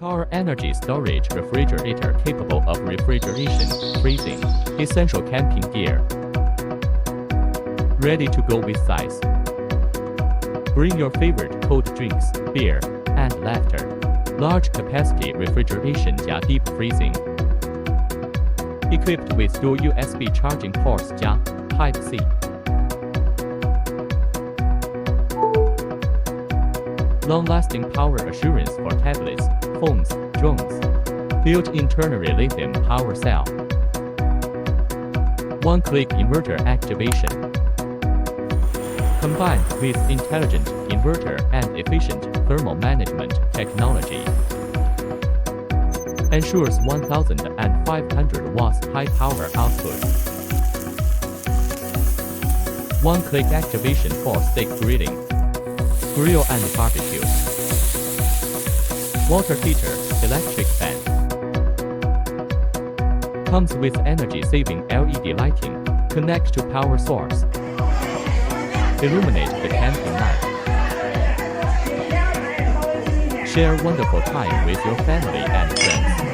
Power energy storage refrigerator capable of refrigeration, freezing, essential camping gear. Ready to go with size. Bring your favorite cold drinks, beer, and laughter. Large capacity refrigeration加 deep freezing. Equipped with dual USB charging ports加 Type-C. Long-lasting power assurance for tablets, phones, drones. Built-in ternary lithium power cell. One-click inverter activation. Combined with intelligent inverter and efficient thermal management technology. Ensures 1,500 watts high power output. One-click activation for steak grilling, grill and barbecue. Water heater, electric fan. Comes with energy-saving LED lighting. Connect to power source. Illuminate the camping night. Share wonderful time with your family and friends.